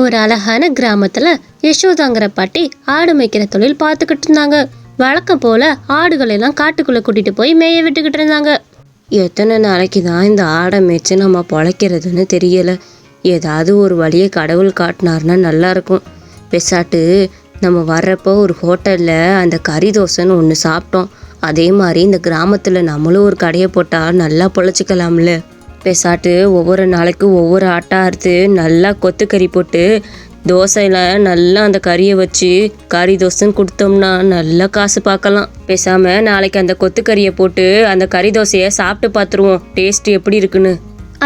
ஒரு அழகான கிராமத்துல யசோதாங்கிற பாட்டி ஆடு மேய்க்கிற தொழில் பார்த்துக்கிட்டு இருந்தாங்க. வழக்கம் போல ஆடுகள் எல்லாம் காட்டுக்குள்ள கூட்டிட்டு போய் மேய விட்டுக்கிட்டு இருந்தாங்க. எத்தனை நாளைக்கு தான் இந்த ஆடை மேய்ச்சி நம்ம பொழைக்கிறதுன்னு தெரியல. ஏதாவது ஒரு வழியை கடவுள் காட்டினார்னா நல்லா இருக்கும். பெசாட்டு நம்ம வர்றப்போ ஒரு ஹோட்டலில் அந்த கறி தோசைன்னு ஒன்று சாப்பிட்டோம். அதே மாதிரி இந்த கிராமத்தில் நம்மளும் ஒரு கடையை போட்டால் நல்லா பொழைச்சிக்கலாம்ல. பெசாட்டு ஒவ்வொரு நாளைக்கு ஒவ்வொரு ஆட்டா அறுத்து நல்லா கொத்துக்கறி போட்டு தோசையில் நல்லா அந்த கறியை வச்சு கறி தோசைன்னு கொடுத்தோம்னா நல்லா காசு பார்க்கலாம். பேசாமல் நாளைக்கு அந்த கொத்துக்கறியை போட்டு அந்த கறி தோசையை சாப்பிட்டு பார்த்துருவோம் டேஸ்ட் எப்படி இருக்குன்னு.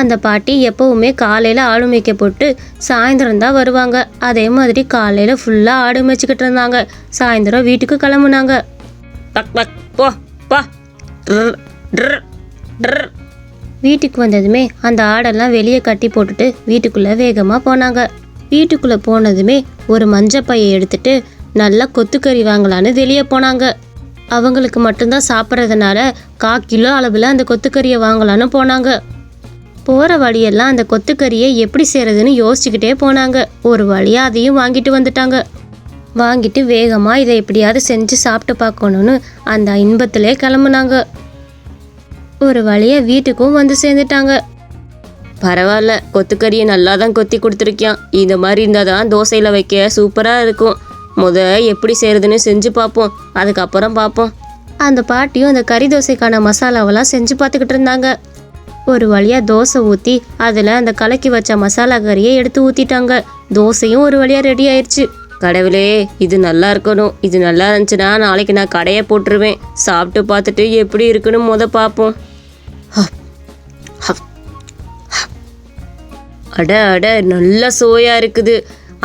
அந்த பாட்டி எப்போவுமே காலையில் ஆடு மேய்க்க போட்டு சாயந்தரம் தான் வருவாங்க. அதே மாதிரி காலையில் ஃபுல்லாக ஆடு மேய்ச்சிக்கிட்டு இருந்தாங்க. சாயந்தரம் வீட்டுக்கு கிளம்புனாங்க. வீட்டுக்கு வந்ததுமே அந்த ஆடெல்லாம் வெளியே கட்டி போட்டுட்டு வீட்டுக்குள்ளே வேகமாக போனாங்க. வீட்டுக்குள்ளே போனதுமே ஒரு மஞ்சப்பையை எடுத்துட்டு நல்லா கொத்துக்கறி வாங்கலான்னு வெளியே போனாங்க. அவங்களுக்கு மட்டும்தான் சாப்பிட்றதுனால 1/4 கிலோ அளவில் அந்த கொத்துக்கறியை வாங்கலான்னு போனாங்க. போகிற வழியெல்லாம் அந்த கொத்துக்கறியை எப்படி செய்கிறதுன்னு யோசிச்சுக்கிட்டே போனாங்க. ஒரு வழியாக அதையும் வாங்கிட்டு வந்துட்டாங்க. வாங்கிட்டு வேகமாக இதை எப்படியாவது செஞ்சு சாப்பிட்டு பார்க்கணுன்னு அந்த இன்பத்திலே கிளம்புனாங்க. ஒரு வழியாக வீட்டுக்கும் வந்து சேர்ந்துட்டாங்க. பரவாயில்ல, கொத்துக்கறியை நல்லா தான் கொத்தி கொடுத்துருக்கியான். இந்த மாதிரி இருந்தால் தான் தோசையில் வைக்க சூப்பராக இருக்கும். எப்படி செய்கிறதுன்னு செஞ்சு பார்ப்போம், அதுக்கப்புறம் பார்ப்போம். அந்த பாட்டியும் அந்த கறி தோசைக்கான மசாலாவெல்லாம் செஞ்சு பார்த்துக்கிட்டு இருந்தாங்க. ஒரு வழியாக தோசை ஊற்றி அதில் அந்த கலக்கி வச்ச மசாலா கறியை எடுத்து ஊற்றிட்டாங்க. தோசையும் ஒரு வழியாக ரெடி ஆயிடுச்சு. கடவுளே, இது நல்லா இருக்கணும். இது நல்லா இருந்துச்சுன்னா நாளைக்கு நான் கடையை போட்டுருவேன். சாப்பிட்டு பார்த்துட்டு எப்படி இருக்குன்னு பார்ப்போம். அட அட, நல்ல சுவையாக இருக்குது.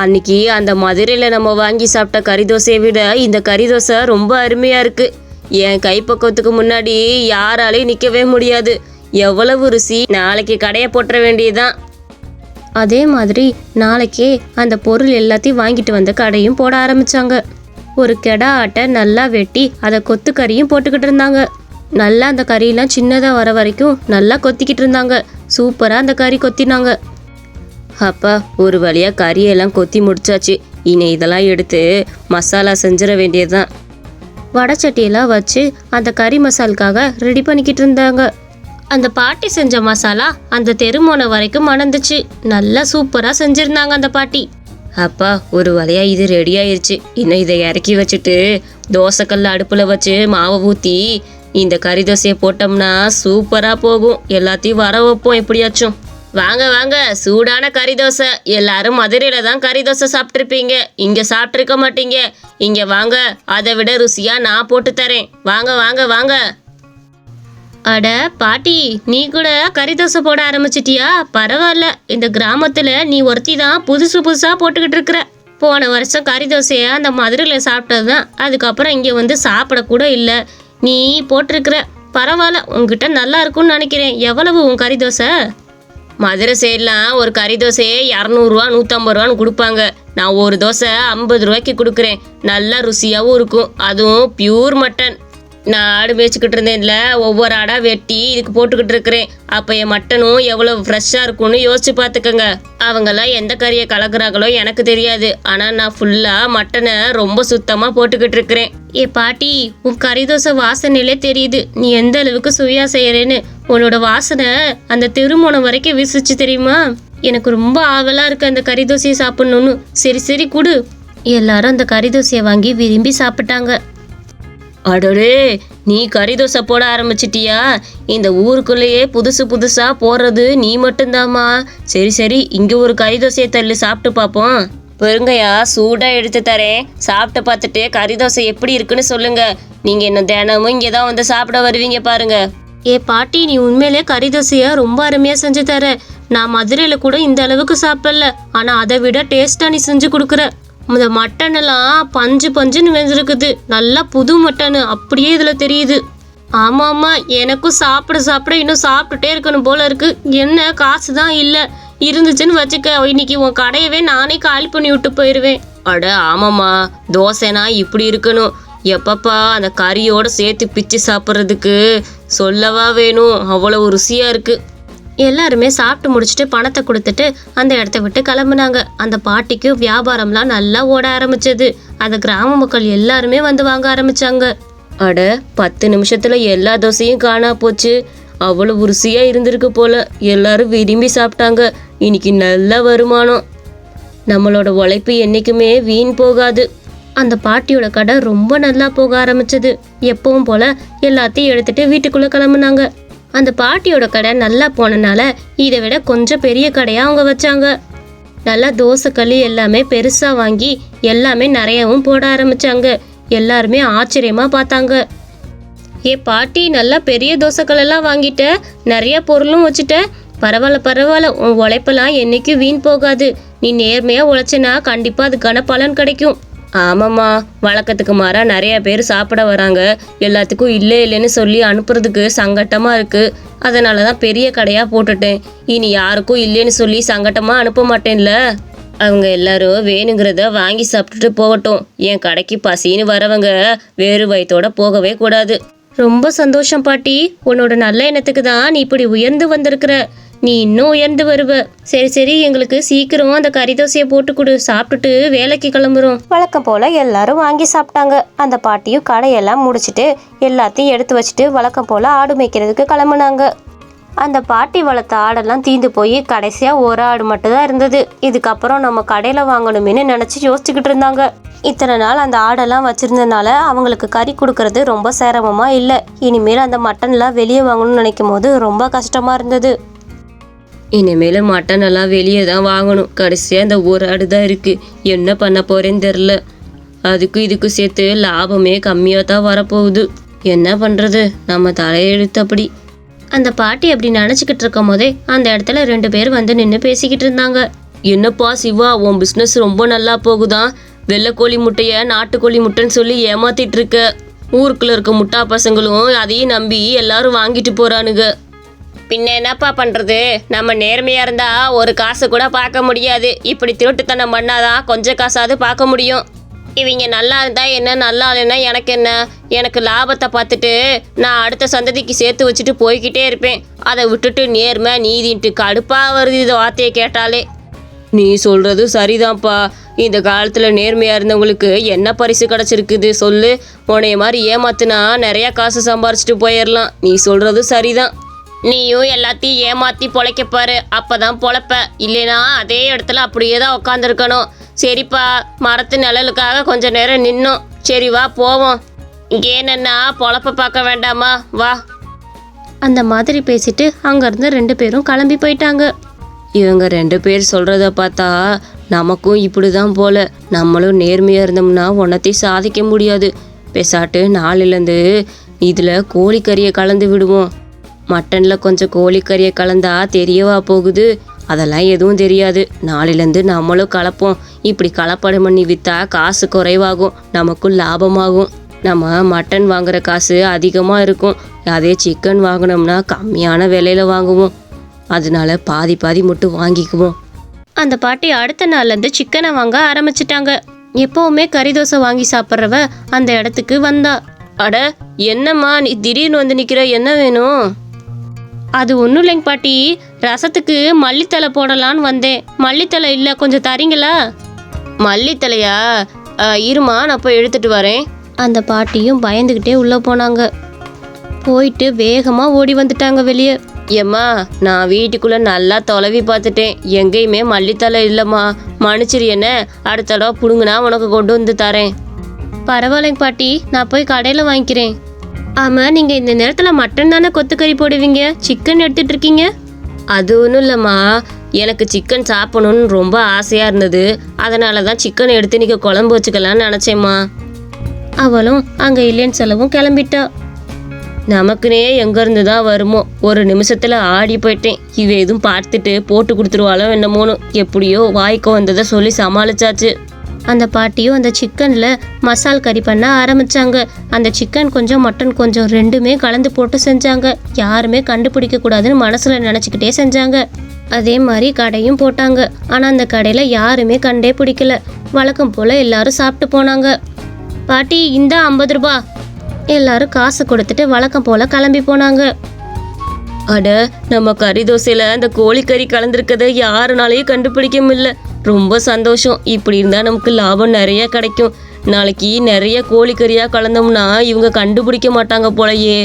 அன்னைக்கு அந்த மதுரையில் நம்ம வாங்கி சாப்பிட்ட கறி தோசையை விட இந்த கறி தோசை ரொம்ப அருமையாக இருக்குது. என் கைப்பக்குவத்துக்கு முன்னாடி யாராலையும் நிற்கவே முடியாது. எவ்வளவு ருசி. நாளைக்கு கடையை போட்டுற வேண்டியதுதான். அதே மாதிரி நாளைக்கே அந்த பொருள் எல்லாத்தையும் வாங்கிட்டு வந்த கடையும் போட ஆரம்பிச்சாங்க. ஒரு கெடா ஆட்டை நல்லா வெட்டி அதை கொத்துக்கறியும் போட்டுக்கிட்டு இருந்தாங்க. நல்லா அந்த கறியெல்லாம் சின்னதாக வர வரைக்கும் நல்லா கொத்திக்கிட்டு இருந்தாங்க. சூப்பராக அந்த கறி கொத்தினாங்க. அப்பா, ஒரு வழியாக கறியெல்லாம் கொத்தி முடிச்சாச்சு. இனி இதெல்லாம் எடுத்து மசாலா செஞ்சிட வேண்டியதுதான். வடைச்சட்டியெல்லாம் வச்சு அந்த கறி மசாலுக்காக ரெடி பண்ணிக்கிட்டு இருந்தாங்க. அந்த பாட்டி செஞ்ச மசாலா அந்த தெருமோனை வரைக்கும் மணந்துச்சு. நல்லா சூப்பராக செஞ்சுருந்தாங்க அந்த பாட்டி. அப்பா, ஒரு வழியாக இது ரெடி ஆயிடுச்சு. இன்னும் இதை இறக்கி வச்சுட்டு தோசைக்கல்ல அடுப்பில் வச்சு மாவை ஊற்றி இந்த கறி தோசையை போட்டோம்னா சூப்பராக போகும். எல்லாத்தையும் வர வைப்போம் எப்படியாச்சும். வாங்க வாங்க, சூடான கறி தோசை. எல்லாரும் மதுரையில் தான் கறி தோசை சாப்பிட்ருப்பீங்க, இங்கே சாப்பிட்ருக்க மாட்டீங்க. இங்கே வாங்க, அதை விட ருசியாக நான் போட்டு தரேன். வாங்க வாங்க வாங்க. அட பாட்டி, நீ கூட கறி தோசை போட ஆரம்பிச்சிட்டியா? பரவாயில்ல, இந்த கிராமத்தில் நீ ஒருத்தி தான் புதுசாக போட்டுக்கிட்டு இருக்கிற. போன வருஷம் கறி தோசையை அந்த மதுரையில் சாப்பிட்டது தான். அதுக்கப்புறம் இங்கே வந்து சாப்பிடக்கூட இல்லை. நீ போட்டிருக்கிற. பரவாயில்ல, உங்ககிட்ட நல்லா இருக்கும்னு நினைக்கிறேன். எவ்வளவு உன் கறி தோசை? மதுரை சைட்லாம் ஒரு கறி தோசையே 200 ரூபா 150 ரூபான்னு கொடுப்பாங்க. நான் ஒரு தோசை 50 ரூபாய்க்கு கொடுக்குறேன். நல்லா ருசியாகவும் இருக்கும். அதுவும் பியூர் மட்டன். நான் ஆடு மேய்ச்சிக்கிட்டு இருந்தேன்ல, ஒவ்வொரு ஆடாக வெட்டி இதுக்கு போட்டுக்கிட்டு இருக்கிறேன். அப்போ என் மட்டனும் எவ்வளவு ஃப்ரெஷ்ஷாக இருக்கும்னு யோசிச்சு பார்த்துக்கோங்க. அவங்கெல்லாம் எந்த கறியை கலக்குறாங்களோ எனக்கு தெரியாது. ஆனால் நான் ஃபுல்லாக மட்டனை ரொம்ப சுத்தமாக போட்டுக்கிட்டு இருக்கிறேன். ஏ பாட்டி, உன் கறி தோசை வாசனையிலே தெரியுது நீ எந்த அளவுக்கு சுவையா செய்யறேன்னு. உன்னோட வாசனை அந்த தெருமோனை வரைக்கும் வீசிச்சு தெரியுமா? எனக்கு ரொம்ப ஆவலாக இருக்கு அந்த கறி தோசையை சாப்பிட்ணுன்னு. சரி சரி கொடு. எல்லாரும் அந்த கறி தோசையை வாங்கி விரும்பி சாப்பிட்டாங்க. அடடே, நீ கறி தோசை போட ஆரம்பிச்சிட்டியா? இந்த ஊருக்குள்ளேயே புதுசாக போடுறது நீ மட்டும்தாம்மா. சரி சரி, இங்கே ஒரு கறி தோசையை தள்ளி சாப்பிட்டு பார்ப்போம். பெருங்கையா, சூடாக எடுத்து தரேன். சாப்பிட்டு பார்த்துட்டு கறி தோசை எப்படி இருக்குன்னு சொல்லுங்க. நீங்கள் என்ன தினமும் இங்கே தான் வந்து சாப்பிட வருவீங்க பாருங்க. ஏ பாட்டி, நீ உண்மையிலே கறி தோசையை ரொம்ப அருமையாக செஞ்சு தர. நான் மதுரையில் கூட இந்த அளவுக்கு சாப்பிடல. ஆனால் அதை விட டேஸ்ட்டாக நீ செஞ்சு கொடுக்குற. இந்த மட்டனெல்லாம் பஞ்சுன்னு வெந்திருக்குது. நல்லா புது மட்டனு அப்படியே இதில் தெரியுது. ஆமாம்மா, எனக்கும் சாப்பிட இன்னும் சாப்பிட்டுட்டே இருக்கணும் போல இருக்கு. என்ன, காசு தான் இல்லை. இருந்துச்சுன்னு வச்சுக்க, இன்னைக்கு உன் கடையவே நானே காலி பண்ணி விட்டு போயிடுவேன். அட ஆமாம்மா, தோசைனா இப்படி இருக்கணும். எப்பப்பா அந்த கறியோடு சேர்த்து பிச்சு சாப்பிட்றதுக்கு சொல்லவா வேணும். அவ்வளவு ருசியாக இருக்குது. எல்லாருமே சாப்பிட்டு முடிச்சுட்டு பணத்தை கொடுத்துட்டு அந்த இடத்த விட்டு கிளம்புனாங்க. அந்த பாட்டிக்கும் வியாபாரம்லாம் நல்லா ஓட ஆரம்பிச்சது. அந்த கிராம மக்கள் எல்லாருமே வந்து வாங்க ஆரம்பிச்சாங்க. அட 10 நிமிஷத்துல எல்லா தோசையும் காணா போச்சு. அவ்வளவு ருசியா இருந்திருக்கு போல. எல்லாரும் விரும்பி சாப்பிட்டாங்க. இன்னைக்கு நல்ல வருமானம். நம்மளோட உழைப்பு என்னைக்குமே வீண் போகாது. அந்த பாட்டியோட கடை ரொம்ப நல்லா போக ஆரம்பிச்சது. எப்பவும் போல எல்லாத்தையும் எடுத்துட்டு வீட்டுக்குள்ள கிளம்புனாங்க. அந்த பாட்டியோட கடை நல்லா போனனால இதை விட கொஞ்சம் பெரிய கடையா அவங்க வச்சாங்க. நல்லா தோசைக்கல் எல்லாமே பெருசா வாங்கி எல்லாமே நிறையவும் போட ஆரம்பிச்சாங்க. எல்லாருமே ஆச்சரியமா பார்த்தாங்க. ஏ பாட்டி, நல்லா பெரிய தோசைக்கல் எல்லாம் வாங்கிட்ட, நிறைய பொருளும் வச்சுட்ட. பரவாயில்ல, உன் உழைப்பெல்லாம் என்னைக்கும் வீண் போகாது. நீ நேர்மையா உழைச்சனா கண்டிப்பா அதுக்கான பலன் கிடைக்கும். ஆமாம்மா, வழக்கத்துக்கு மாறா நிறைய பேர் சாப்பிட வராங்க. எல்லாத்துக்கும் இல்லைன்னு சொல்லி அனுப்புறதுக்கு சங்கட்டமா இருக்கு. அதனால தான் பெரிய கடையா போட்டுட்டேன். இனி யாருக்கும் இல்லைன்னு சொல்லி சங்கட்டமா அனுப்ப மாட்டேன்ல. அவங்க எல்லாரும் வேணுங்கிறத வாங்கி சாப்பிட்டுட்டு போகட்டும். என் கடைக்கு பசின்னு வரவங்க வேறு வயிற்றோட போகவே கூடாது. ரொம்ப சந்தோஷம் பாட்டி. உன்னோட நல்ல எண்ணத்துக்கு தான் நீ இப்படி உயர்ந்து வந்திருக்கிற. நீ இன்னும் உயர்ந்து வருவ. சரி, எங்களுக்கு சீக்கிரம் அந்த கறி தோசையை போட்டு கொடு. சாப்பிட்டுட்டு வேலைக்கு கிளம்புறோம். வழக்கம் போல எல்லாரும் வாங்கி சாப்பிட்டாங்க. அந்த பாட்டியும் கடையெல்லாம் முடிச்சுட்டு எல்லாத்தையும் எடுத்து வச்சுட்டு வழக்கம் போல ஆடு மேய்க்கிறதுக்கு கிளம்புனாங்க. அந்த பாட்டி வளர்த்த ஆடெல்லாம் தீந்து போய் கடைசியா ஒரு ஆடு மட்டும் தான் இருந்தது. இதுக்கப்புறம் நம்ம கடையில வாங்கணும்னு நினைச்சு யோசிச்சுக்கிட்டு இருந்தாங்க. இத்தனை நாள் அந்த ஆடெல்லாம் வச்சிருந்ததுனால அவங்களுக்கு கறி கொடுக்கறது ரொம்ப சிரமமா இல்லை. இனிமேல் அந்த மட்டன்லாம் வெளியே வாங்கணும்னு நினைக்கும் போது ரொம்ப கஷ்டமா இருந்தது. இனிமேல் மட்டன் எல்லாம் வெளியே தான் வாங்கணும். கடைசியாக இந்த ஒரு ஆடு தான் இருக்கு. என்ன பண்ண போறேன்னு தெரில. அதுக்கும் இதுக்கும் சேர்த்து லாபமே கம்மியாக தான் வரப்போகுது. என்ன பண்றது, நம்ம தலையெழுத்து அப்படி. அந்த பாட்டி அப்படி நினச்சிக்கிட்டு இருக்கும் போதே அந்த இடத்துல 2 பேர் வந்து நின்று பேசிக்கிட்டு இருந்தாங்க. என்னப்பா சிவா, உன் பிஸ்னஸ் ரொம்ப நல்லா போகுதான். வெள்ளைக்கோழி முட்டைய நாட்டுக்கோழி முட்டைன்னு சொல்லி ஏமாத்திட்டு இருக்க. ஊருக்குள்ள இருக்க முட்டா பசங்களும் அதையும் நம்பி எல்லாரும் வாங்கிட்டு போறானுங்க. பின்ன என்னப்பா பண்றது, நம்ம நேர்மையா இருந்தா ஒரு காசு கூட பார்க்க முடியாது. இப்படி திருட்டுத்தனம் பண்ணாதான் கொஞ்சம் காசாவது பார்க்க முடியும். இவங்க நல்லா இருந்தா என்ன, நல்லா இல்லைன்னா எனக்கு என்ன. எனக்கு லாபத்தை பார்த்துட்டு நான் அடுத்த சந்ததிக்கு சேர்த்து வச்சுட்டு போய்கிட்டே இருப்பேன். அதை விட்டுட்டு நேர்மை நீதின்ட்டு கடுப்பா வருது இந்த வார்த்தையை கேட்டாலே. நீ சொல்றது சரிதான்ப்பா. இந்த காலத்துல நேர்மையா இருந்தவங்களுக்கு என்ன பரிசு கிடைச்சிருக்குது சொல்லு. உன்னைய மாதிரி ஏமாத்துனா நிறைய காசு சம்பாரிச்சிட்டு போயிடலாம். நீ சொல்றது சரிதான். நீயும் எல்லாத்தையும் ஏமாத்தி பொழைக்க பாரு, அப்பதான் பொழைப்ப. இல்லைனா அதே இடத்துல அப்படியே தான் உட்காந்துருக்கணும். சரிப்பா, மரத்து நிழலுக்காக கொஞ்ச நேரம் நின்னோம். சரி வா போவோம். இங்கே என்னன்னா பொழப்ப பார்க்க வேண்டாமா, வா. அந்த மாதிரி பேசிட்டு அங்கேருந்து 2 பேரும் கிளம்பி போயிட்டாங்க. இவங்க 2 பேர் சொல்கிறத பார்த்தா நமக்கும் இப்படி தான் போல. நம்மளும் நேர்மையாக இருந்தோம்னா ஒன்றத்தையும் சாதிக்க முடியாது. பேசாட்டு நாளிலேருந்து இதில் கோழிக்கறியை கலந்து விடுவோம். மட்டனில் கொஞ்சம் கோழிக்கறியை கலந்தா தெரியவா போகுது. அதெல்லாம் எதுவும் தெரியாது. நாளிலேருந்து நம்மளும் கலப்போம். இப்படி கலப்படை பண்ணி விற்றா காசு குறைவாகும், நமக்கும் லாபமாகும். நம்ம மட்டன் வாங்குற காசு அதிகமாக இருக்கும். அதே சிக்கன் வாங்கினோம்னா கம்மியான விலையில வாங்குவோம். அதனால பாதி மட்டும் வாங்கிக்குவோம். அந்த பாட்டி அடுத்த நாள்லேருந்து சிக்கனை வாங்க ஆரம்பிச்சிட்டாங்க. எப்போவுமே கறி தோசை வாங்கி சாப்பிட்றவ அந்த இடத்துக்கு வந்தா. அட என்னம்மா நீ திடீர்னு வந்து நிற்கிற, என்ன வேணும்? அது ஒன்றும் இல்லைங்க பாட்டி, ரசத்துக்கு மல்லித்தலை போடலான்னு வந்தேன். மல்லித்தலை இல்லை, கொஞ்சம் தரீங்களா? மல்லித்தலையா? இருமா, நான் போய் எடுத்துட்டு வரேன். அந்த பாட்டியும் பயந்துக்கிட்டே உள்ளே போனாங்க. போயிட்டு வேகமாக ஓடி வந்துட்டாங்க வெளியே. ஏம்மா, நான் வீட்டுக்குள்ளே நல்லா தொலைவி பார்த்துட்டேன். எங்கேயுமே மல்லித்தலை இல்லைம்மா. மன்னிச்சிரு, என்ன அடுத்த தடவை பிடுங்குனா உனக்கு கொண்டு வந்து தரேன். பரவாயில்லைங்க பாட்டி, நான் போய் கடையில் வாங்கிக்கிறேன். ஆமாம், நீங்கள் இந்த நேரத்தில் மட்டன் தானே கொத்துக்கறி போடுவீங்க, சிக்கன் எடுத்துட்டு இருக்கீங்க? அது ஒன்றும் இல்லைம்மா, எனக்கு சிக்கன் சாப்பிடணுன்னு ரொம்ப ஆசையாக இருந்தது. அதனால தான் சிக்கன் எடுத்து நீங்கள் குழம்பு வச்சுக்கலான்னு நினச்சேம்மா. அவளும் அங்கே இல்லைன்னு சொல்லவும் கிளம்பிட்டா. நமக்குனே எங்கேருந்து தான் வருமோ, ஒரு நிமிஷத்தில் ஆடி போயிட்டேன். இவ எதுவும் பார்த்துட்டு போட்டு கொடுத்துருவாளோ என்னமோன்னு எப்படியோ வாய்க்கு வந்ததை சொல்லி சமாளிச்சாச்சு. அந்த பாட்டியும் அந்த சிக்கனில் மசால் கறி பண்ண ஆரம்பித்தாங்க. அந்த சிக்கன் கொஞ்சம் மட்டன் கொஞ்சம் 2மே கலந்து போட்டு செஞ்சாங்க. யாருமே கண்டுபிடிக்க கூடாதுன்னு மனசில் நினச்சிக்கிட்டே செஞ்சாங்க. அதே மாதிரி கடையும் போட்டாங்க. ஆனால் அந்த கடையில் யாருமே கண்டே பிடிக்கல. வழக்கம் போல் எல்லாரும் சாப்பிட்டு போனாங்க. பாட்டி, இந்த 50 ரூபா. எல்லாரும் காசு கொடுத்துட்டு வழக்கம் போல் கிளம்பி போனாங்க. அட, நம்ம கறி தோசையில அந்த கோழிக்கறி கலந்துருக்கதை யாருனாலையும் கண்டுபிடிக்க முடியல. ரொம்ப சந்தோஷம். இப்படி இருந்தா நமக்கு லாபம் நிறைய கிடைக்கும். நாளைக்கு நிறைய கோழிக்கறியா கலந்தோம்னா இவங்க கண்டுபிடிக்க மாட்டாங்க போலயே.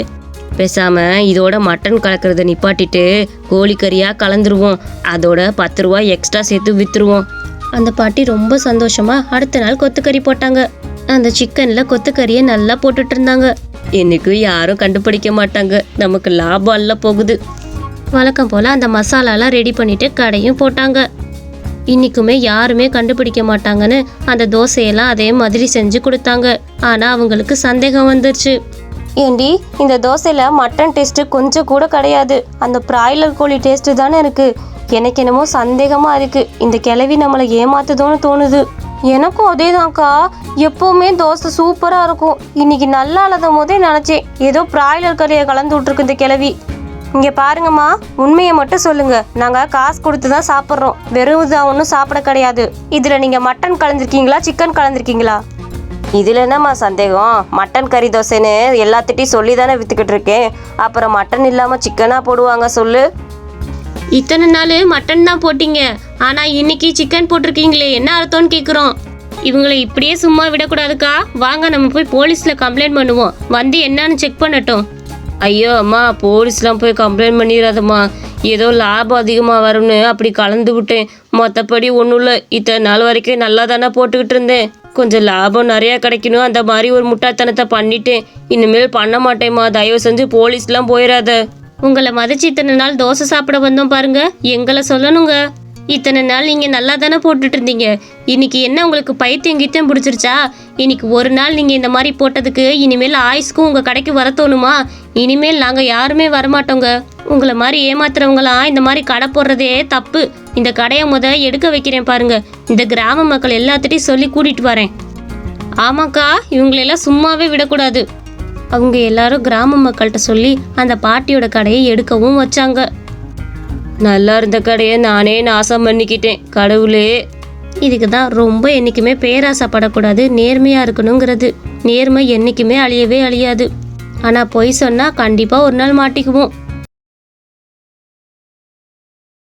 பேசாம இதோட மட்டன் கலக்கிறத நிப்பாட்டிட்டு கோழிக்கறியா கலந்துருவோம். அதோட 10 ரூபாய் எக்ஸ்ட்ரா சேர்த்து வித்துருவோம். அந்த பாட்டி ரொம்ப சந்தோஷமா அடுத்த நாள் கொத்துக்கறி போட்டாங்க. அந்த சிக்கன்ல கொத்துக்கறியை நல்லா போட்டுட்டு இருந்தாங்க. இன்னைக்கு யாரும் கண்டுபிடிக்க மாட்டாங்க. நமக்கு லாபம் எல்லாம் போகுது. வழக்கம் போல அந்த மசாலாலாம் ரெடி பண்ணிட்டு கடையும் போட்டாங்க. இன்னைக்குமே யாருமே கண்டுபிடிக்க மாட்டாங்கன்னு அந்த தோசையெல்லாம் அதே மாதிரி செஞ்சு கொடுத்தாங்க. ஆனா அவங்களுக்கு சந்தேகம் வந்துருச்சு. ஏண்டி, இந்த தோசையில மட்டன் டேஸ்ட் கொஞ்சம் கூட கிடையாது. அந்த பிராய்லர் கோழி டேஸ்ட் தானே இருக்கு. எனக்கு என்னமோ சந்தேகமா இருக்கு. இந்த கிழவி நம்மளை ஏமாத்துதோன்னு தோணுது. எனக்கும் அதேதான்க்கா. எப்பவுமே தோசை சூப்பரா இருக்கும். இன்னைக்கு நல்லா இல்லாத போதே நினைச்சேன் ஏதோ பிராய்லர் கறியை கலந்து விட்டுருக்கு இந்த கிழவி. இங்க பாருங்கம்மா, உண்மையை மட்டும் சொல்லுங்க. நாங்க காசு கொடுத்து தான் சாப்பிட்றோம். வெறும் இதாக ஒன்றும் சாப்பிட கிடையாது. இதுல நீங்க மட்டன் கலந்துருக்கீங்களா, சிக்கன் கலந்துருக்கீங்களா? இதுல என்னம்மா சந்தேகம்? மட்டன் கறி தோசைன்னு எல்லாத்திட்டையும் சொல்லி தானே வித்துக்கிட்டு இருக்கேன். அப்புறம் மட்டன் இல்லாம சிக்கனா போடுவாங்க சொல்லு? இத்தனை நாள் மட்டன் தான் போட்டீங்க, ஆனா இன்னைக்கு சிக்கன் போட்டிருக்கீங்களே, என்ன அர்த்தம்னு கேக்குறோம். இவங்களை இப்படியே சும்மா விடக்கூடாதுக்கா. வாங்க நம்ம போய் போலீஸ்ல கம்ப்ளைண்ட் பண்ணுவோம். வந்து என்னன்னு செக் பண்ணட்டும். ஐயோ அம்மா, போலீஸ்லாம் போய் கம்ப்ளைண்ட் பண்ணிடாதம்மா. ஏதோ லாபம் அதிகமாக வரும்னு அப்படி கலந்து விட்டேன். மற்றபடி ஒன்றும் இல்லை. இத்தனை நாள் வரைக்கும் நல்லா தானே போட்டுக்கிட்டு இருந்தேன். கொஞ்சம் லாபம் நிறையா கிடைக்கணும், அந்த மாதிரி ஒரு முட்டாள்தனத்தை பண்ணிட்டேன். இனிமேல் பண்ண மாட்டேம்மா. தயவு செஞ்சு போலீஸ்லாம் போயிடாத. உங்களை மதிச்சு இத்தனை நாள் தோசை சாப்பிட வந்தோம் பாருங்க. எங்களை சொல்லணுங்க. இத்தனை நாள் நீங்கள் நல்லா தானே போட்டுட்டு இருந்தீங்க. இன்னைக்கு என்ன உங்களுக்கு பைத்தியம் கித்தியம் பிடிச்சிருச்சா? இன்னைக்கு ஒரு நாள் நீங்கள் இந்த மாதிரி போட்டதுக்கு இனிமேல் ஆயுஸ்க்கும் உங்கள் கடைக்கு வர தோணுமா? இனிமேல் நாங்கள் யாருமே வரமாட்டோங்க. உங்களை மாதிரி ஏமாத்துறவங்களாம் இந்த மாதிரி கடை போடுறதே தப்பு. இந்த கடையை எடுக்க வைக்கிறேன் பாருங்க. இந்த கிராம மக்கள் எல்லாத்திட்டையும் சொல்லி கூட்டிட்டு வரேன். ஆமாக்கா, இவங்களெல்லாம் சும்மாவே விடக்கூடாது. அவங்க எல்லாரும் கிராம மக்கள்கிட்ட சொல்லி அந்த பாட்டியோட கடையை எடுக்கவும் வச்சாங்க. நல்லா இருந்த கடையை நானே நாசம் பண்ணிக்கிட்டேன். கடவுளே, இதுக்கு தான் ரொம்ப என்றைக்குமே பேராசைப்படக்கூடாது, நேர்மையாக இருக்கணுங்கிறது. நேர்மை என்றைக்குமே அழியவே அழியாது. ஆனால் பொய் சொன்னால் கண்டிப்பாக ஒரு நாள் மாட்டிக்குவோம்.